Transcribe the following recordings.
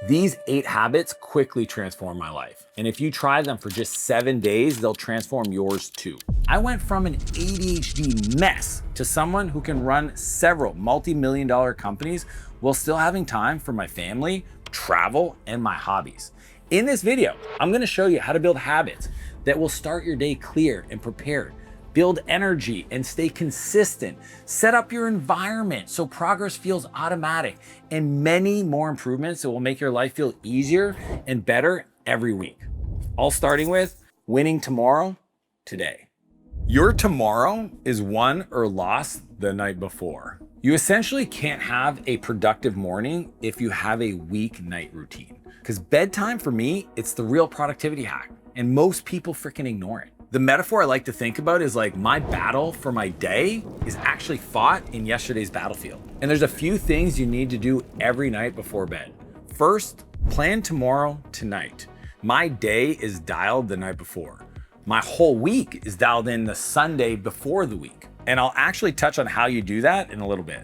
These 8 habits quickly transform my life. And if you try them for just 7 days, they'll transform yours too. I went from an ADHD mess to someone who can run several multi-million-dollar companies while still having time for my family, travel, and my hobbies. In this video, I'm gonna show you how to build habits that will start your day clear and prepared, build energy and stay consistent, set up your environment so progress feels automatic, and many more improvements that will make your life feel easier and better every week. All starting with winning tomorrow, today. Your tomorrow is won or lost the night before. You essentially can't have a productive morning if you have a weak night routine. Because bedtime for me, it's the real productivity hack, and most people freaking ignore it. The metaphor I like to think about is like my battle for my day is actually fought in yesterday's battlefield. And there's a few things you need to do every night before bed. First, plan tomorrow tonight. My day is dialed the night before. My whole week is dialed in the Sunday before the week. And I'll actually touch on how you do that in a little bit.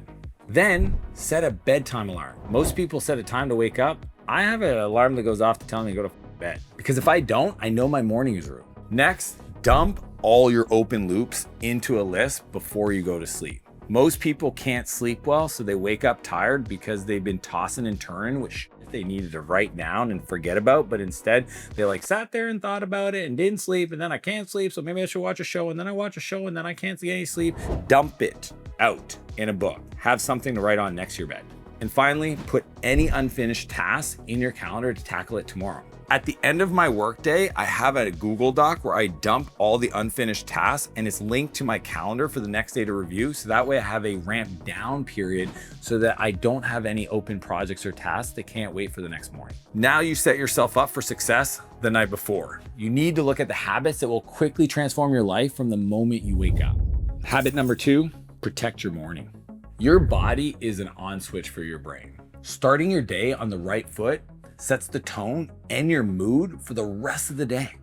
Then set a bedtime alarm. Most people set a time to wake up. I have an alarm that goes off to tell me to go to bed. Because if I don't, I know my morning is ruined. Next, dump all your open loops into a list before you go to sleep. Most people can't sleep well, so they wake up tired because they've been tossing and turning with shit they needed to write down and forget about, but instead they like sat there and thought about it and didn't sleep, and then I can't sleep, so maybe I should watch a show, and then I watch a show, and then I can't get any sleep. Dump it out in a book. Have something to write on next to your bed. And finally, put any unfinished tasks in your calendar to tackle it tomorrow. At the end of my workday, I have a Google Doc where I dump all the unfinished tasks, and it's linked to my calendar for the next day to review. So that way I have a ramp down period so that I don't have any open projects or tasks that can't wait for the next morning. Now you set yourself up for success the night before. You need to look at the habits that will quickly transform your life from the moment you wake up. Habit number 2, protect your morning. Your body is an on switch for your brain. Starting your day on the right foot sets the tone and your mood for the rest of the day.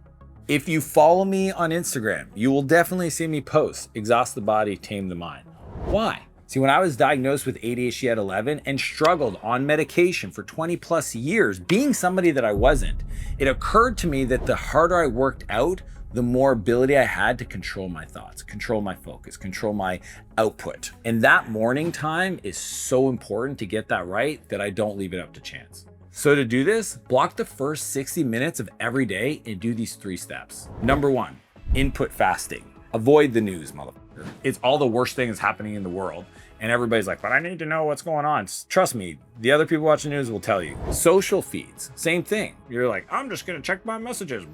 If you follow me on Instagram, you will definitely see me post exhaust the body, tame the mind. Why? See, when I was diagnosed with ADHD at 11 and struggled on medication for 20 plus years, being somebody that I wasn't, it occurred to me that the harder I worked out, the more ability I had to control my thoughts, control my focus, control my output. And that morning time is so important to get that right that I don't leave it up to chance. So to do this, block the first 60 minutes of every day and do these 3 steps. Number 1, input fasting. Avoid the news, motherfucker. It's all the worst things happening in the world. And everybody's like, but I need to know what's going on. Trust me, the other people watching the news will tell you. Social feeds, same thing. You're like, I'm just gonna check my messages.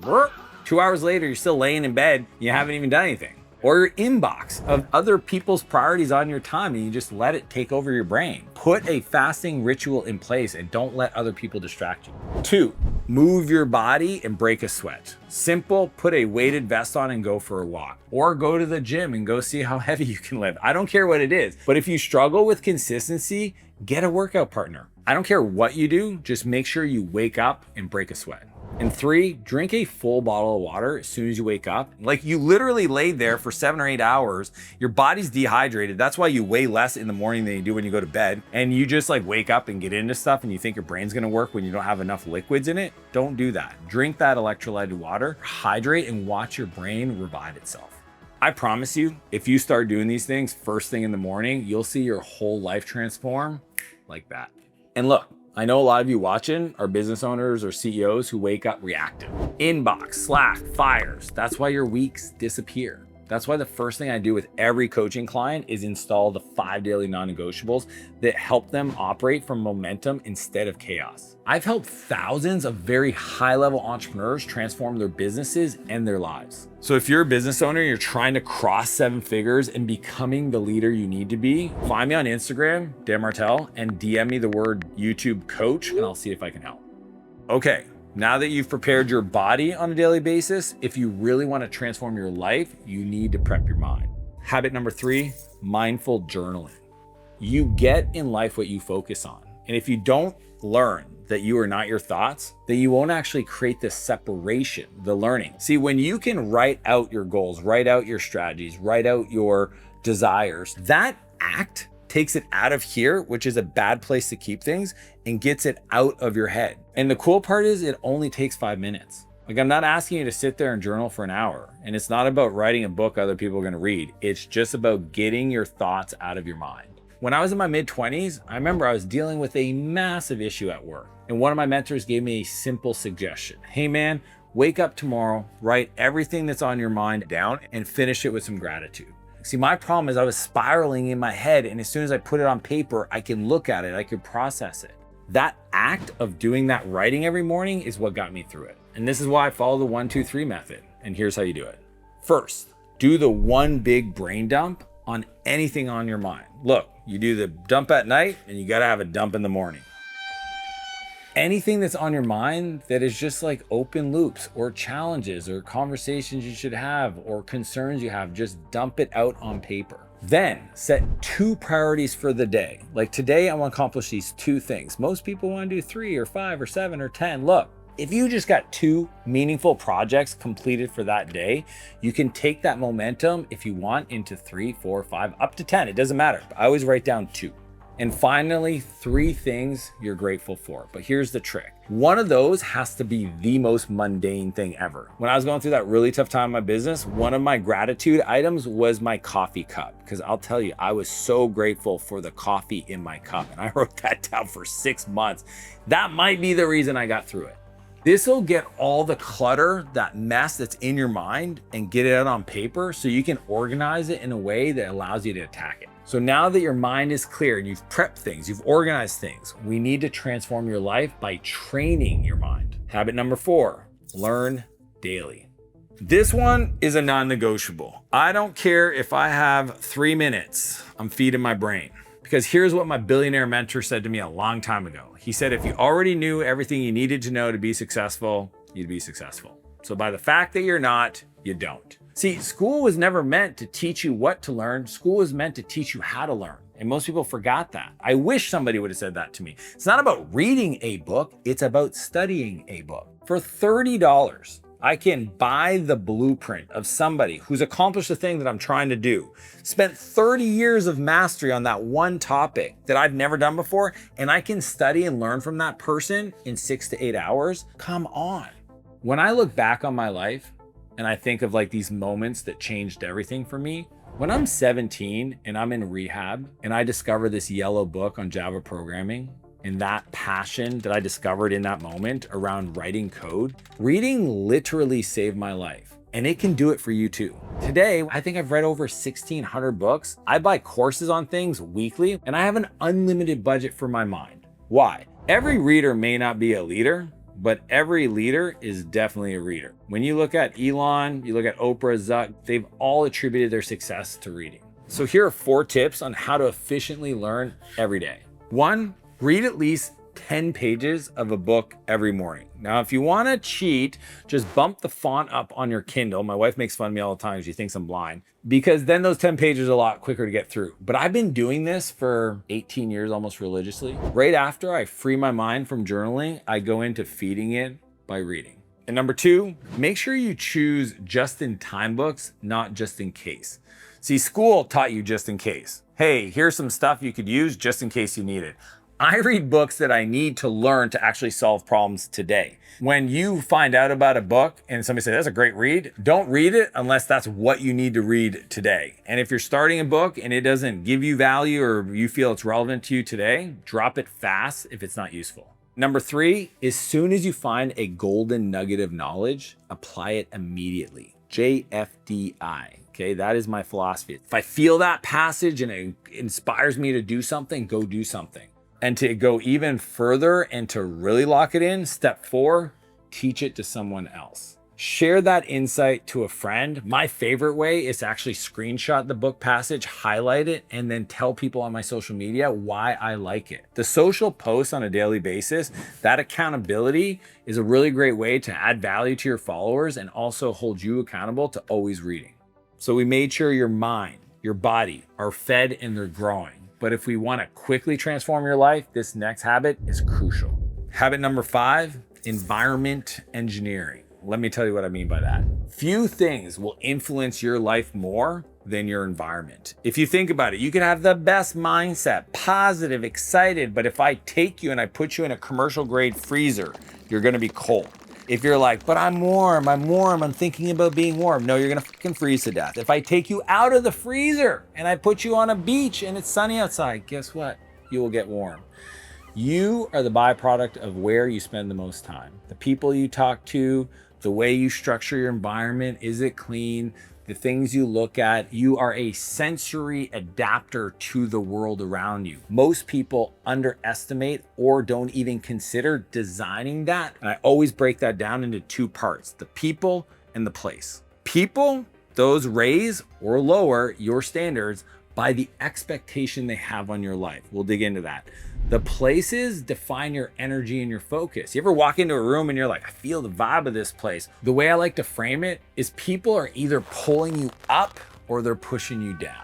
2 hours later, you're still laying in bed. You haven't even done anything. Or your inbox of other people's priorities on your time, and you just let it take over your brain. Put a fasting ritual in place and don't let other people distract you. 2, move your body and break a sweat. Simple, put a weighted vest on and go for a walk. Or go to the gym and go see how heavy you can lift. I don't care what it is, but if you struggle with consistency, get a workout partner. I don't care what you do, just make sure you wake up and break a sweat. And 3, drink a full bottle of water as soon as you wake up. Like you literally laid there for 7 or 8 hours. Your body's dehydrated. That's why you weigh less in the morning than you do when you go to bed. And you just like wake up and get into stuff and you think your brain's gonna work when you don't have enough liquids in it. Don't do that. Drink that electrolyted water, hydrate, and watch your brain revive itself. I promise you, if you start doing these things first thing in the morning, you'll see your whole life transform like that. And look, I know a lot of you watching are business owners or CEOs who wake up reactive. Inbox, Slack, fires. That's why your weeks disappear. That's why the first thing I do with every coaching client is install the 5 daily non-negotiables that help them operate from momentum instead of chaos. I've helped thousands of very high-level entrepreneurs transform their businesses and their lives. So if you're a business owner, you're trying to cross 7 figures and becoming the leader you need to be, find me on Instagram, Dan Martel, and DM me the word YouTube coach, and I'll see if I can help. Okay. Now that you've prepared your body on a daily basis, if you really want to transform your life, you need to prep your mind. Habit number 3, mindful journaling. You get in life what you focus on. And if you don't learn that you are not your thoughts, then you won't actually create this separation, the learning. See, when you can write out your goals, write out your strategies, write out your desires, that act takes it out of here, which is a bad place to keep things, and gets it out of your head. And the cool part is it only takes 5 minutes. Like, I'm not asking you to sit there and journal for an hour. And it's not about writing a book other people are gonna read. It's just about getting your thoughts out of your mind. When I was in my mid-20s, I remember I was dealing with a massive issue at work. And one of my mentors gave me a simple suggestion. Hey man, wake up tomorrow, write everything that's on your mind down and finish it with some gratitude. See, my problem is I was spiraling in my head, and as soon as I put it on paper, I can look at it, I could process it. That act of doing that writing every morning is what got me through it. And this is why I follow the 1-2-3 method. And here's how you do it. First, do the one big brain dump on anything on your mind. Look, you do the dump at night and you gotta have a dump in the morning. Anything that's on your mind that is just like open loops or challenges or conversations you should have or concerns you have, just dump it out on paper. Then set 2 priorities for the day. Like today, I want to accomplish these 2 things. Most people want to do 3 or 5 or 7 or 10. Look, if you just got 2 meaningful projects completed for that day, you can take that momentum if you want into 3, 4, 5, up to 10. It doesn't matter. I always write down 2. And finally, 3 things you're grateful for. But here's the trick. One of those has to be the most mundane thing ever. When I was going through that really tough time in my business, one of my gratitude items was my coffee cup. Because I'll tell you, I was so grateful for the coffee in my cup. And I wrote that down for 6 months. That might be the reason I got through it. This will get all the clutter, that mess that's in your mind, and get it out on paper so you can organize it in a way that allows you to attack it. So now that your mind is clear and you've prepped things, you've organized things, we need to transform your life by training your mind. Habit number 4, learn daily. This one is a non-negotiable. I don't care if I have 3 minutes, I'm feeding my brain. Because here's what my billionaire mentor said to me a long time ago. He said, if you already knew everything you needed to know to be successful, you'd be successful. So by the fact that you're not, you don't. See, school was never meant to teach you what to learn. School was meant to teach you how to learn. And most people forgot that. I wish somebody would have said that to me. It's not about reading a book, it's about studying a book. For $30, I can buy the blueprint of somebody who's accomplished the thing that I'm trying to do, spent 30 years of mastery on that one topic that I've never done before, and I can study and learn from that person in 6 to 8 hours. Come on. When I look back on my life and I think of like these moments that changed everything for me, when I'm 17 and I'm in rehab and I discover this yellow book on Java programming, and that passion that I discovered in that moment around writing code, reading literally saved my life. And it can do it for you too. Today, I think I've read over 1,600 books. I buy courses on things weekly, and I have an unlimited budget for my mind. Why? Every reader may not be a leader, but every leader is definitely a reader. When you look at Elon, you look at Oprah, Zuck, they've all attributed their success to reading. So here are 4 tips on how to efficiently learn every day. 1, read at least 10 pages of a book every morning. Now, if you want to cheat, just bump the font up on your Kindle. My wife makes fun of me all the time. She thinks I'm blind, because then those 10 pages are a lot quicker to get through. But I've been doing this for 18 years, almost religiously. Right after I free my mind from journaling, I go into feeding it by reading. And number 2, make sure you choose just-in-time books, not just in case. See, school taught you just in case. Hey, here's some stuff you could use just in case you need it. I read books that I need to learn to actually solve problems today. When you find out about a book and somebody says, that's a great read, don't read it unless that's what you need to read today. And if you're starting a book and it doesn't give you value or you feel it's relevant to you today, drop it fast if it's not useful. Number 3, as soon as you find a golden nugget of knowledge, apply it immediately. JFDI. Okay, that is my philosophy. If I feel that passage and it inspires me to do something, go do something. And to go even further and to really lock it in, step 4, teach it to someone else. Share that insight to a friend. My favorite way is to actually screenshot the book passage, highlight it, and then tell people on my social media why I like it. The social posts on a daily basis, that accountability is a really great way to add value to your followers and also hold you accountable to always reading. So we made sure your mind, your body are fed and they're growing. But if we want to quickly transform your life, this next habit is crucial. Habit number 5, environment engineering. Let me tell you what I mean by that. Few things will influence your life more than your environment. If you think about it, you can have the best mindset, positive, excited, but if I take you and I put you in a commercial grade freezer, you're gonna be cold. If you're like, but I'm warm, I'm thinking about being warm. No, you're gonna fucking freeze to death. If I take you out of the freezer and I put you on a beach and it's sunny outside, guess what? You will get warm. You are the byproduct of where you spend the most time. The people you talk to, the way you structure your environment, is it clean? The things you look at, you are a sensory adapter to the world around you. Most people underestimate or don't even consider designing that. And I always break that down into two parts, the people and the place. People, those raise or lower your standards by the expectation they have on your life. We'll dig into that. The places define your energy and your focus. You ever walk into a room and you're like, I feel the vibe of this place. The way I like to frame it is people are either pulling you up or they're pushing you down.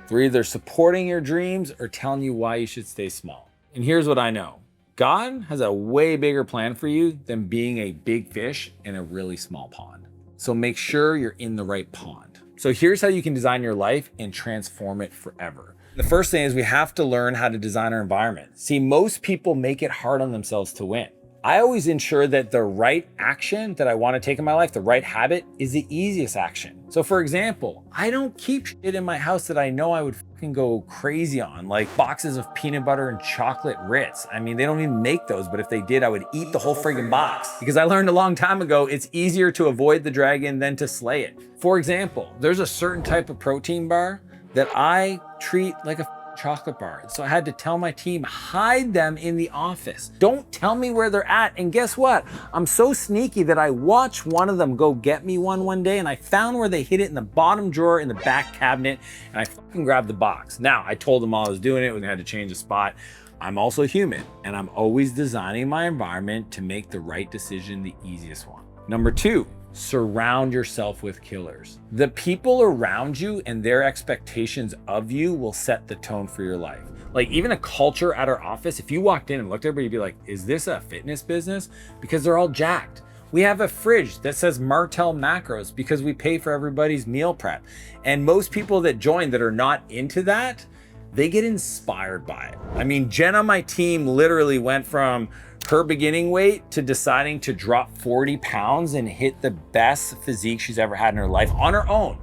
They're either supporting your dreams or telling you why you should stay small. And here's what I know. God has a way bigger plan for you than being a big fish in a really small pond. So make sure you're in the right pond. So here's how you can design your life and transform it forever. The first thing is we have to learn how to design our environment. See, most people make it hard on themselves to win. I always ensure that the right action that I want to take in my life, the right habit, is the easiest action. So for example, I don't keep shit in my house that I know I would fucking go crazy on, like boxes of peanut butter and chocolate Ritz. I mean, they don't even make those, but if they did, I would eat the whole friggin' box. Because I learned a long time ago, it's easier to avoid the dragon than to slay it. For example, there's a certain type of protein bar that I treat like a chocolate bar. So I had to tell my team, hide them in the office. Don't tell me where they're at. And guess what? I'm so sneaky that I watched one of them go get me one day and I found where they hid it in the bottom drawer in the back cabinet and I fucking grabbed the box. Now, I told them while I was doing it, we had to change the spot. I'm also human and I'm always designing my environment to make the right decision the easiest one. Number two, surround yourself with killers. The people around you and their expectations of you will set the tone for your life. Like even a culture at our office, if you walked in and looked at everybody, you'd be like, is this a fitness business? Because they're all jacked. We have a fridge that says Martell Macros because we pay for everybody's meal prep. And most people that join that are not into that, they get inspired by it. I mean, Jen on my team literally went from her beginning weight to deciding to drop 40 pounds and hit the best physique she's ever had in her life on her own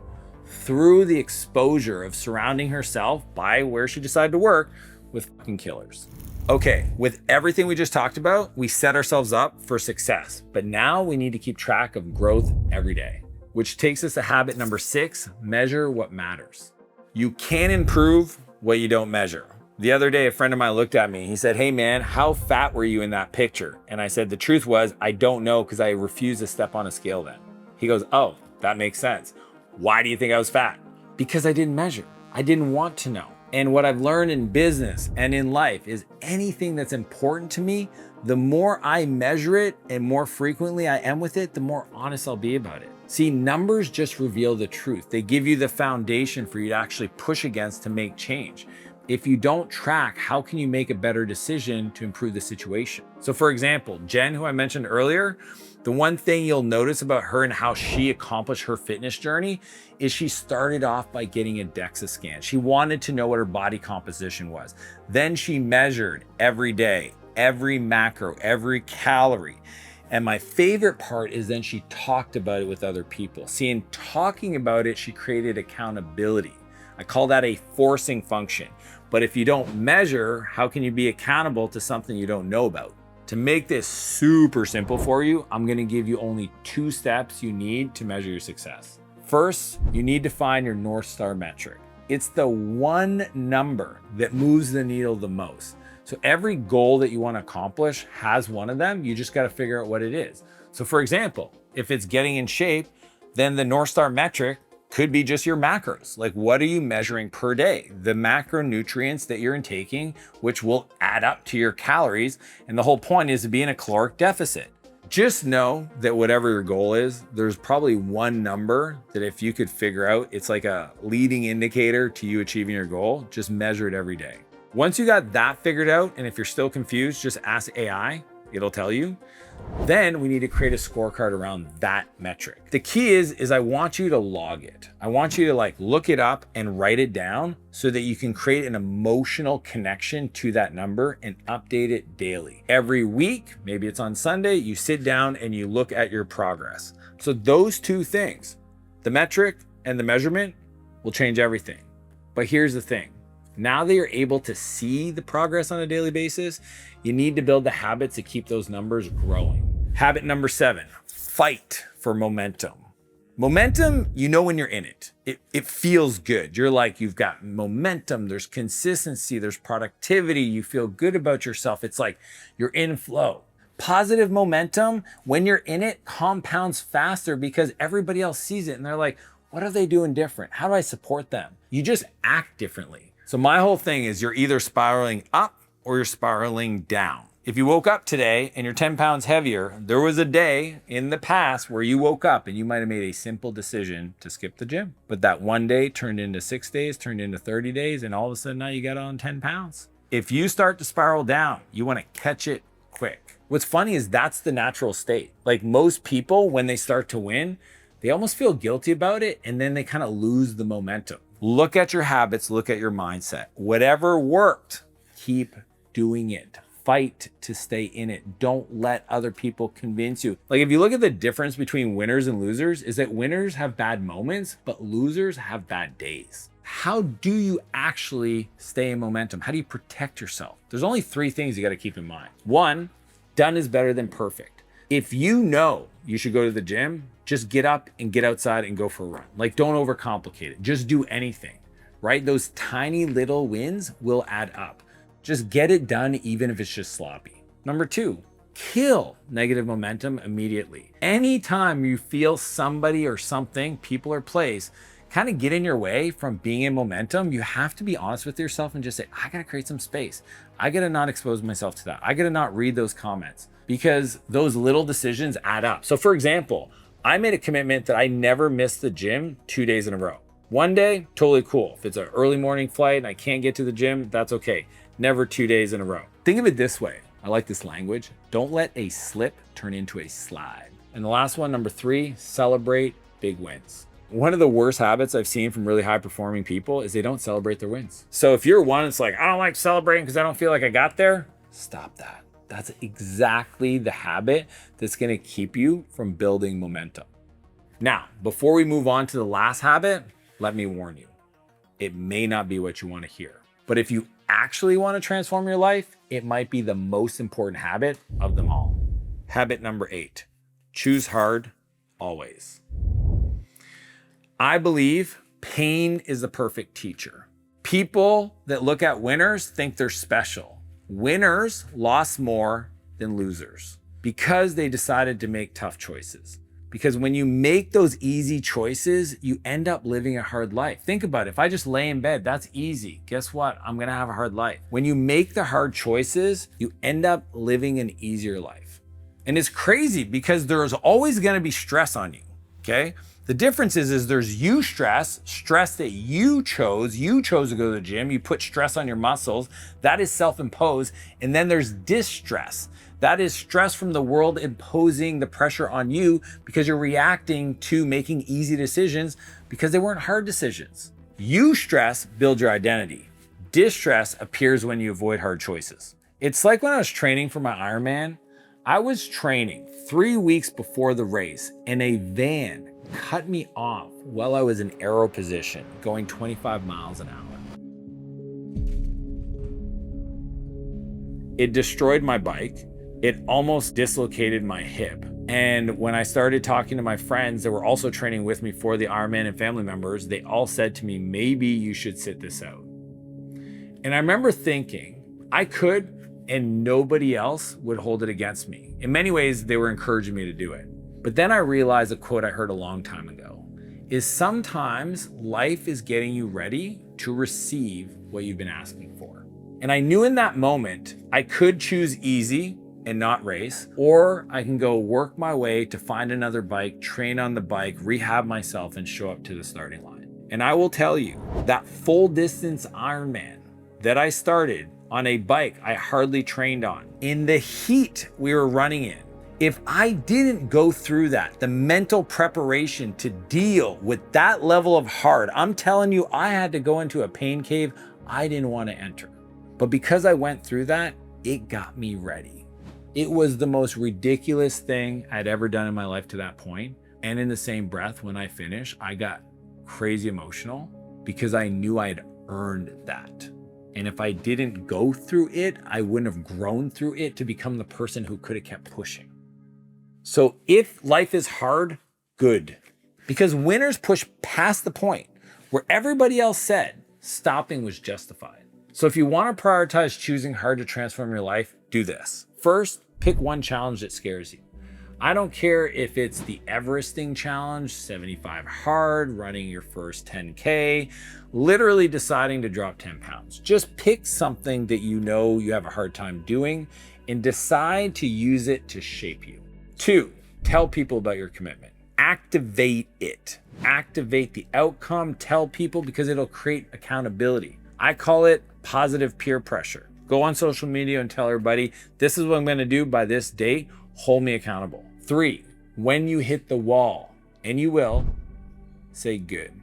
through the exposure of surrounding herself by where she decided to work with fucking killers. Okay, with everything we just talked about, we set ourselves up for success, but now we need to keep track of growth every day, which takes us to habit number 6, measure what matters. You can't improve what you don't measure. The other day, a friend of mine looked at me. He said, hey man, how fat were you in that picture? And I said, the truth was, I don't know because I refused to step on a scale then. He goes, oh, that makes sense. Why do you think I was fat? Because I didn't measure. I didn't want to know. And what I've learned in business and in life is anything that's important to me, the more I measure it and more frequently I am with it, the more honest I'll be about it. See, numbers just reveal the truth. They give you the foundation for you to actually push against to make change. If you don't track, how can you make a better decision to improve the situation? So for example, Jen, who I mentioned earlier, the one thing you'll notice about her and how she accomplished her fitness journey is she started off by getting a DEXA scan. She wanted to know what her body composition was. Then she measured every day, every macro, every calorie. And my favorite part is then she talked about it with other people. See, in talking about it, she created accountability. I call that a forcing function. But if you don't measure, how can you be accountable to something you don't know about? To make this super simple for you, I'm gonna give you only 2 steps you need to measure your success. First, you need to find your North Star metric. It's the one number that moves the needle the most. So every goal that you wanna accomplish has one of them, you just gotta figure out what it is. So for example, if it's getting in shape, then the North Star metric could be just your macros. Like what are you measuring per day? The macronutrients that you're intaking, which will add up to your calories. And the whole point is to be in a caloric deficit. Just know that whatever your goal is, there's probably one number that if you could figure out, it's like a leading indicator to you achieving your goal. Just measure it every day. Once you got that figured out, and if you're still confused, just ask AI, it'll tell you. Then we need to create a scorecard around that metric. The key is I want you to log it. I want you to like look it up and write it down so that you can create an emotional connection to that number and update it daily. Every week, maybe it's on Sunday, you sit down and you look at your progress. So those two things, the metric and the measurement, will change everything. But here's the thing. Now that you're able to see the progress on a daily basis, you need to build the habits to keep those numbers growing. Habit number 7, fight for momentum. Momentum, you know when you're in it. It feels good. You're like, you've got momentum, there's consistency, there's productivity, you feel good about yourself. It's like you're in flow. Positive momentum, when you're in it, compounds faster because everybody else sees it and they're like, what are they doing different? How do I support them? You just act differently. So my whole thing is you're either spiraling up or you're spiraling down. If you woke up today and you're 10 pounds heavier, there was a day in the past where you woke up and you might have made a simple decision to skip the gym. But that one day turned into 6 days, turned into 30 days, and all of a sudden now you got on 10 pounds. If you start to spiral down, you want to catch it quick. What's funny is that's the natural state. Like most people, when they start to win, they almost feel guilty about it and then they kind of lose the momentum. Look at your habits, look at your mindset. Whatever worked, keep doing it. Fight to stay in it. Don't let other people convince you. Like if you look at the difference between winners and losers, is that winners have bad moments, but losers have bad days. How do you actually stay in momentum? How do you protect yourself? There's only 3 things you got to keep in mind. 1, done is better than perfect. If you know you should go to the gym, just get up and get outside and go for a run. Like don't overcomplicate it. Just do anything, right? Those tiny little wins will add up. Just get it done even if it's just sloppy. Number 2, kill negative momentum immediately. Anytime you feel somebody or something, people or place, kind of get in your way from being in momentum, you have to be honest with yourself and just say, I gotta create some space. I gotta not expose myself to that. I gotta not read those comments because those little decisions add up. So for example, I made a commitment that I never miss the gym 2 days in a row. One day, totally cool. If it's an early morning flight and I can't get to the gym, that's okay. Never 2 days in a row. Think of it this way. I like this language. Don't let a slip turn into a slide. And the last one, number 3, celebrate big wins. One of the worst habits I've seen from really high performing people is they don't celebrate their wins. So if you're one that's like, I don't like celebrating because I don't feel like I got there, stop that. That's exactly the habit that's going to keep you from building momentum. Now, before we move on to the last habit, let me warn you, it may not be what you want to hear. But if you actually want to transform your life, it might be the most important habit of them all. Habit number 8, choose hard always. I believe pain is the perfect teacher. People that look at winners think they're special. Winners lost more than losers because they decided to make tough choices. Because when you make those easy choices, you end up living a hard life. Think about it. If I just lay in bed, that's easy. Guess what? I'm going to have a hard life. When you make the hard choices, you end up living an easier life. And it's crazy because there's always going to be stress on you. Okay. The difference is there's you stress that you chose to go to the gym. You put stress on your muscles. That is self-imposed. And then there's distress. That is stress from the world imposing the pressure on you because you're reacting to making easy decisions because they weren't hard decisions. You stress builds your identity. Distress appears when you avoid hard choices. It's like when I was training for my Ironman, I was training 3 weeks before the race and a van cut me off while I was in aero position going 25 miles an hour. It destroyed my bike. It almost dislocated my hip. And when I started talking to my friends that were also training with me for the Ironman and family members, they all said to me, maybe you should sit this out. And I remember thinking I could, and nobody else would hold it against me. In many ways, they were encouraging me to do it. But then I realized a quote I heard a long time ago is sometimes life is getting you ready to receive what you've been asking for. And I knew in that moment I could choose easy and not race, or I can go work my way to find another bike, train on the bike, rehab myself, and show up to the starting line. And I will tell you, that full distance Ironman that I started on a bike I hardly trained on, in the heat we were running If I didn't go through that, the mental preparation to deal with that level of hard, I'm telling you, I had to go into a pain cave I didn't want to enter. But because I went through that, it got me ready. It was the most ridiculous thing I'd ever done in my life to that point. And in the same breath, when I finished, I got crazy emotional because I knew I'd earned that. And if I didn't go through it, I wouldn't have grown through it to become the person who could have kept pushing. So if life is hard, good. Because winners push past the point where everybody else said stopping was justified. So if you want to prioritize choosing hard to transform your life, do this. First, pick one challenge that scares you. I don't care if it's the Everesting challenge, 75 hard, running your first 10K, literally deciding to drop 10 pounds. Just pick something that you know you have a hard time doing and decide to use it to shape you. 2, tell people about your commitment. Activate it. Activate the outcome. Tell people because it'll create accountability. I call it positive peer pressure. Go on social media and tell everybody, this is what I'm going to do by this date. Hold me accountable. 3, when you hit the wall, and you will, say good.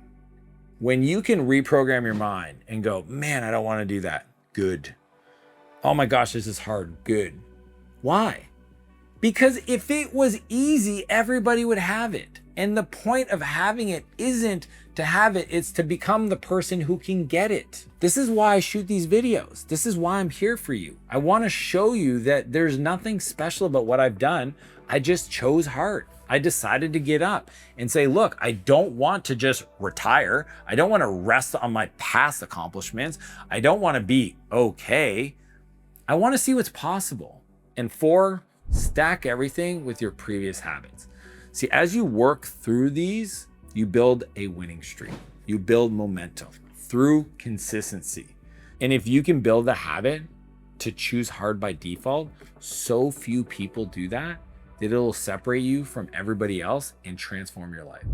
When you can reprogram your mind and go, man, I don't want to do that. Good. Oh my gosh, this is hard. Good. Why? Because if it was easy, everybody would have it. And the point of having it isn't to have it, it's to become the person who can get it. This is why I shoot these videos. This is why I'm here for you. I want to show you that there's nothing special about what I've done. I just chose hard. I decided to get up and say, look, I don't want to just retire. I don't want to rest on my past accomplishments. I don't want to be okay. I want to see what's possible. And 4, stack everything with your previous habits. See, as you work through these, you build a winning streak. You build momentum through consistency. And if you can build the habit to choose hard by default, so few people do that it'll separate you from everybody else and transform your life.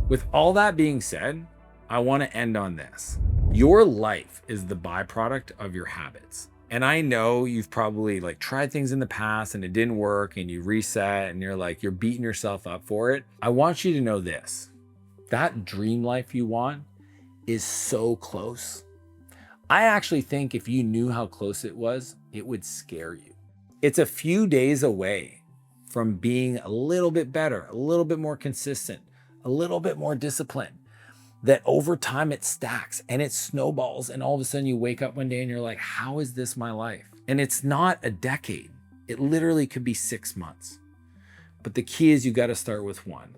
With all that being said, I want to end on this. Your life is the byproduct of your habits. And I know you've probably tried things in the past and it didn't work and you reset and you're beating yourself up for it. I want you to know this. That dream life you want is so close. I actually think if you knew how close it was, it would scare you. It's a few days away from being a little bit better, a little bit more consistent, a little bit more disciplined. That over time it stacks and it snowballs, and all of a sudden you wake up one day and you're like, how is this my life? And it's not a decade. It literally could be 6 months. But the key is you got to start with one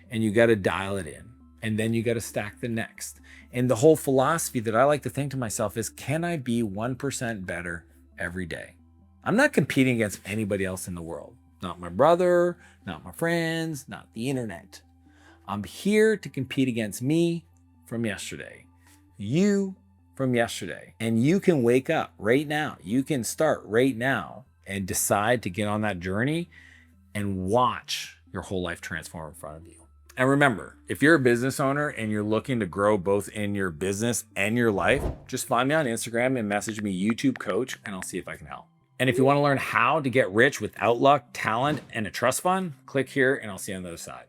and you got to dial it in, and then you got to stack the next. And the whole philosophy that I like to think to myself is, can I be 1% better every day? I'm not competing against anybody else in the world. Not my brother, not my friends, not the internet. I'm here to compete against me from yesterday, you from yesterday. And you can wake up right now. You can start right now and decide to get on that journey and watch your whole life transform in front of you. And remember, if you're a business owner and you're looking to grow both in your business and your life, just find me on Instagram and message me YouTube Coach, and I'll see if I can help. And if you want to learn how to get rich without luck, talent, and a trust fund, click here and I'll see you on the other side.